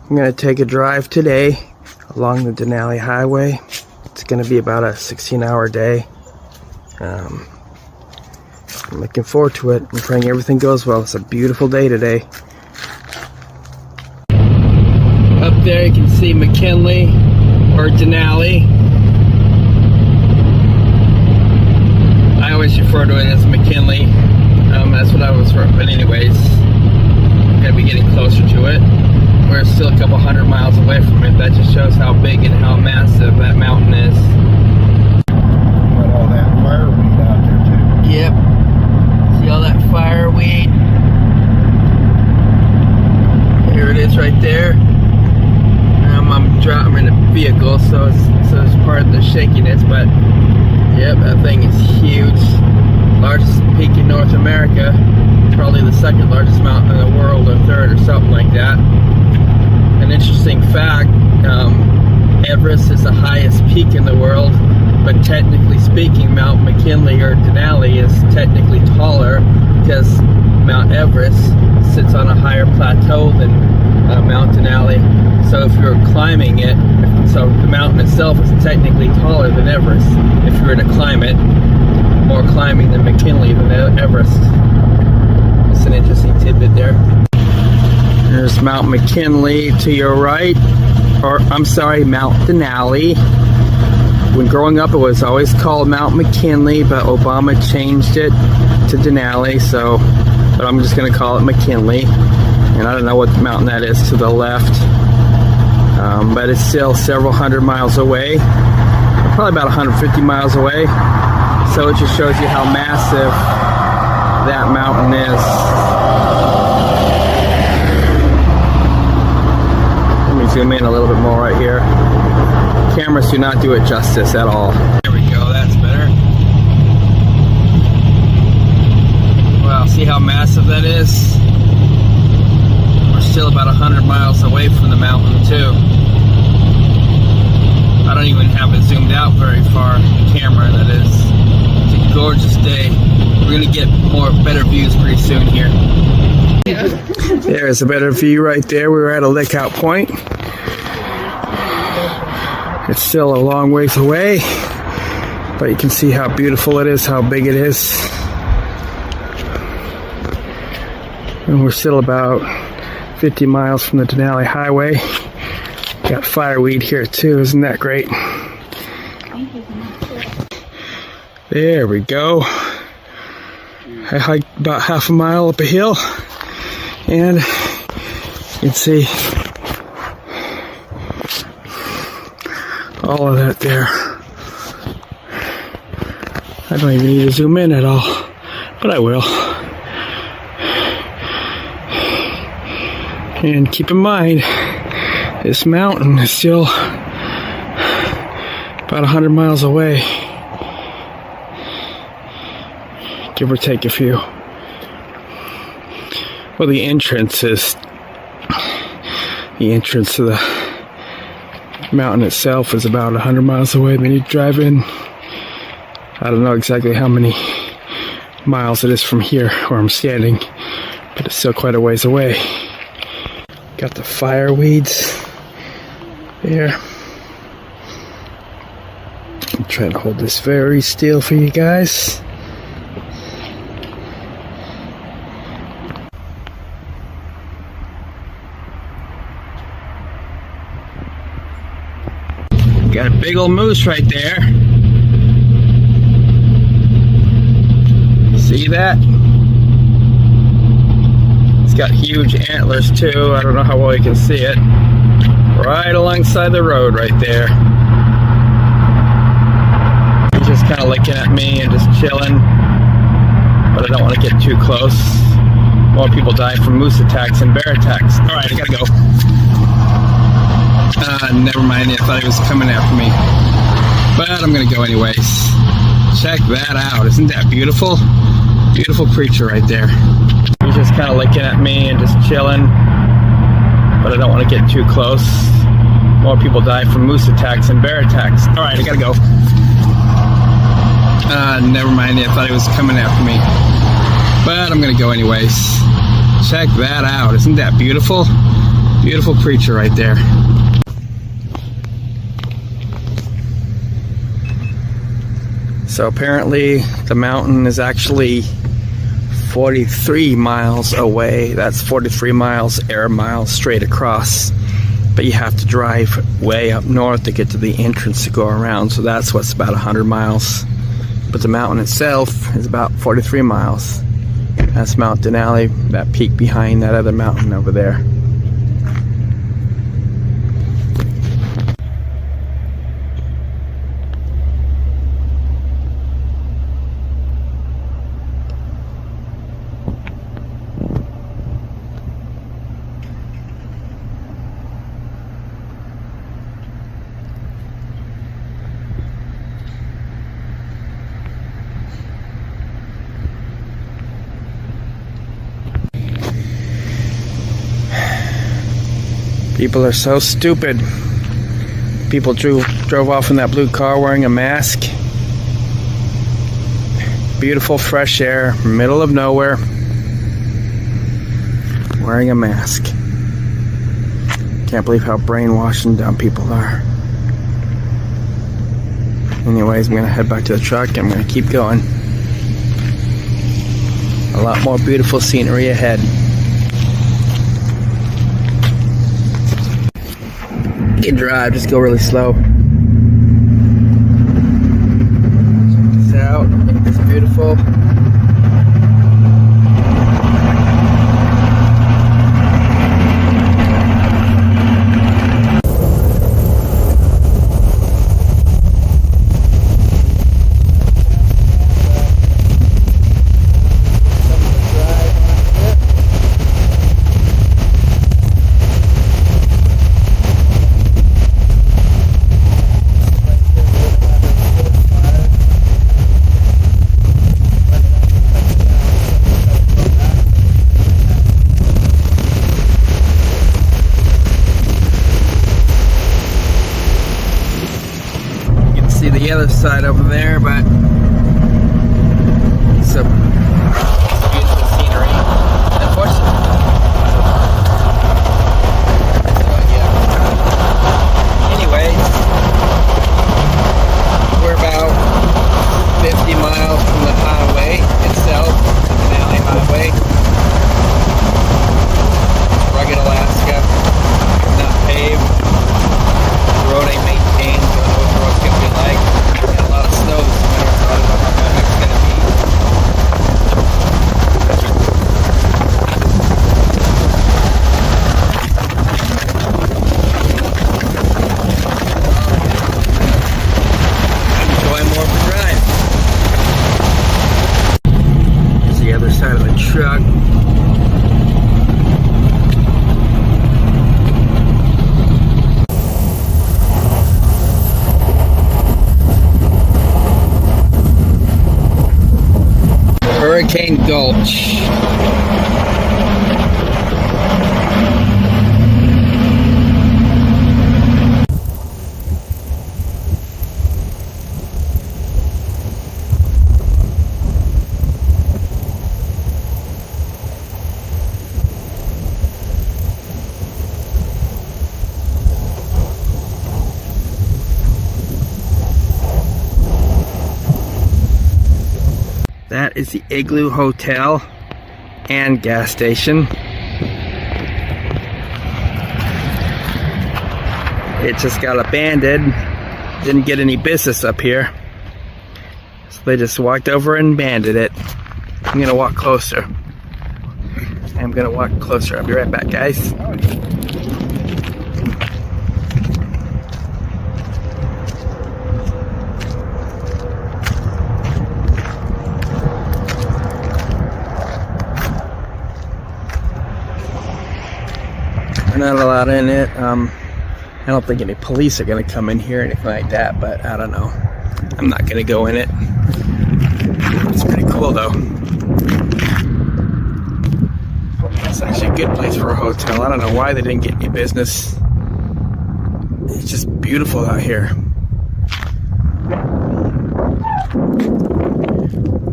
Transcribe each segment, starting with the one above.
I'm going to take a drive today along the Denali Highway. It's going to be about a 16-hour day. I'm looking forward to it. I'm praying everything goes well. It's a beautiful day today. Up there you can see McKinley or Denali. I always refer to it as McKinley. That's what I was for, but anyways, I'm gonna be getting closer to it. We're still a couple hundred miles away from it. That just shows how big and how massive that mountain is. Got all that fireweed out there too. Yep. See all that fireweed? Here it is right there. I'm in a vehicle, so it's part of the shakiness, but yep, that thing is huge. Largest peak in North America, probably the second largest mountain in the world, or third, or something like that. An interesting fact, Everest is the highest peak in the world, but technically speaking, Mount McKinley or Denali is technically taller because Mount Everest sits on a higher plateau than Mount Denali. So if you're climbing it, so the mountain itself is technically taller than Everest. If you were to climb it, more climbing than McKinley than Everest. It's an interesting tidbit there. There's Mount McKinley to your right, or I'm sorry, Mount Denali. When growing up, it was always called Mount McKinley, but Obama changed it to Denali, but I'm just going to call it McKinley. And I don't know what mountain that is to the left, but it's still several hundred miles away, probably about 150 miles away. So it just shows you how massive that mountain is. Let me zoom in a little bit more right here. Cameras do not do it justice at all. There we go, that's better. Wow, see how massive that is? We're still about 100 miles away from the mountain too. I don't even have it zoomed out very far, the camera that is. It's a gorgeous day. We're gonna get better views pretty soon here. Yeah. There's a better view right there. We were at a lookout point. It's still a long ways away, but you can see how beautiful it is, how big it is. And we're still about 50 miles from the Denali Highway. Got fireweed here too, isn't that great? There we go. I hiked about half a mile up a hill, and you can see all of that there. I don't even need to zoom in at all, but I will. And keep in mind, this mountain is still about 100 miles away, give or take a few. Well, the entrance to the mountain itself is about 100 miles away. Then you drive in. I don't know exactly how many miles it is from here where I'm standing, but it's still quite a ways away. Got the fireweeds there. I'm trying to hold this very still for you guys. Got a big old moose right there. See that? It's got huge antlers too. I don't know how well you can see it. Right alongside the road right there. He's just kind of looking at me and just chilling. But I don't want to get too close. More people die from moose attacks and bear attacks. Alright, I gotta go. Never mind, I thought he was coming after me. But I'm gonna go anyways. Check that out. Isn't that beautiful? Beautiful creature right there. He's just kind of looking at me and just chilling. But I don't want to get too close. More people die from moose attacks and bear attacks. Alright, I gotta go. Never mind, I thought he was coming after me. But I'm gonna go anyways. Check that out. Isn't that beautiful? Beautiful creature right there. So apparently the mountain is actually 43 miles away. That's 43 miles, air miles straight across. But you have to drive way up north to get to the entrance to go around. So that's what's about 100 miles. But the mountain itself is about 43 miles. That's Mount Denali, that peak behind that other mountain over there. People are so stupid. People drove off in that blue car wearing a mask. Beautiful fresh air, middle of nowhere, wearing a mask. Can't believe how brainwashed and dumb people are. Anyways, I'm gonna head back to the truck and I'm gonna keep going. A lot more beautiful scenery ahead. You can drive, just go really slow. Check this out, it's beautiful. The other side over there, but it's a beautiful scenery. Unfortunately, anyways, we're about 50 miles from the highway itself, the Denali Highway, rugged Alaska, not paved, the road ain't maintained, so I know what the road's gonna be like. A lot of snow this winter, so I don't know how bad it's going to be. Enjoy more of the drive. Here's the other side of the truck. Hurricane Gulch. That is the Igloo Hotel and gas station. It just got abandoned. Didn't get any business up here. So they just walked over and abandoned it. I'm gonna walk closer. I'm gonna walk closer. I'll be right back, guys. We're not allowed in it. I don't think any police are going to come in here or anything like that, but I don't know. I'm not going to go in it. It's pretty cool though. It's actually a good place for a hotel. I don't know why they didn't get any business. It's just beautiful out here.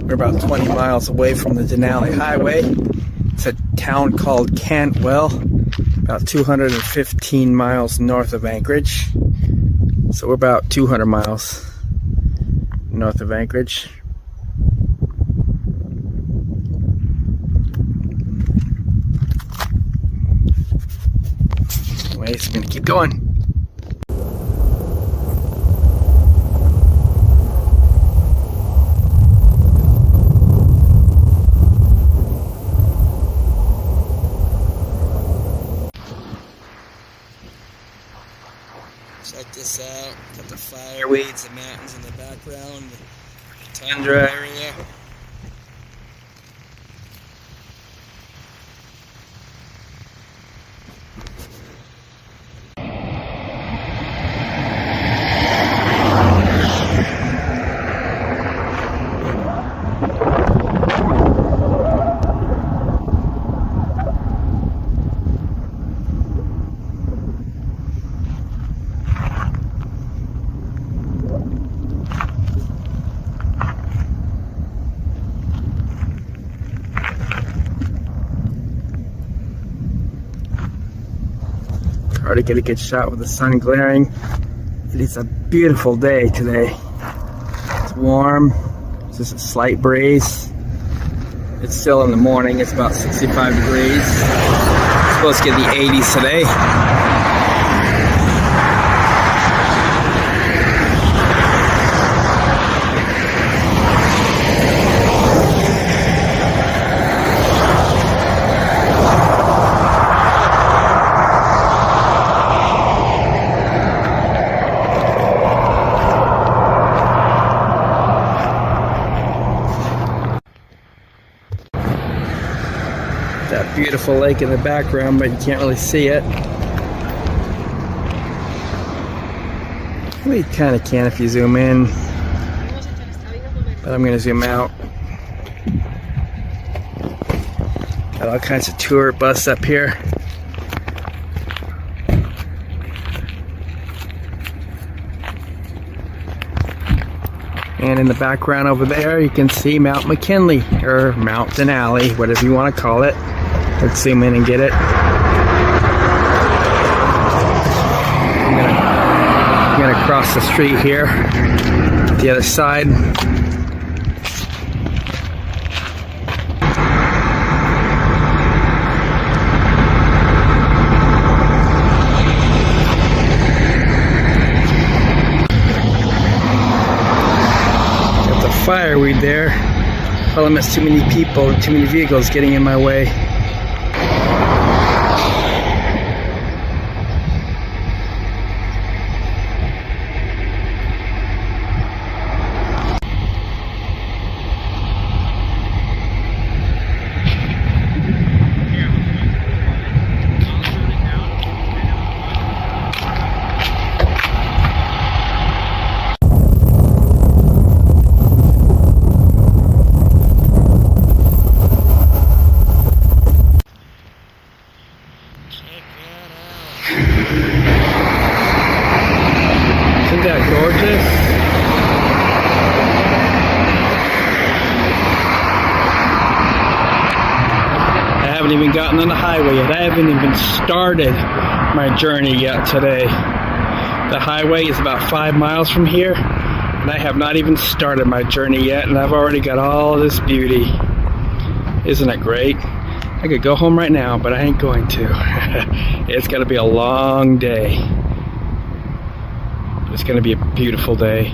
We're about 20 miles away from the Denali Highway. It's a town called Cantwell. about 215 miles north of Anchorage. So we're about 200 miles north of Anchorage. Anyways, I'm gonna keep going. Check this out. Got the fireweeds, the mountains in the background, the tundra area. Hard to get a good shot with the sun glaring. It is a beautiful day today. It's warm, it's just a slight breeze. It's still in the morning, it's about 65 degrees. It's supposed to get the 80s today. That beautiful lake in the background, but you can't really see it. Well, you kind of can if you zoom in, but I'm going to zoom out. Got all kinds of tour bus up here. And in the background over there, you can see Mount McKinley, or Mount Denali, whatever you want to call it. Let's zoom in and get it. I'm gonna cross the street here, the other side. Got the fireweed there. Problem is too many people and too many vehicles getting in my way. Isn't that gorgeous? I haven't even gotten on the highway yet. I haven't even started my journey yet today. The highway is about 5 miles from here, and I have not even started my journey yet, and I've already got all this beauty. Isn't it great? I could go home right now, but I ain't going to. It's gonna be a long day. It's gonna be a beautiful day.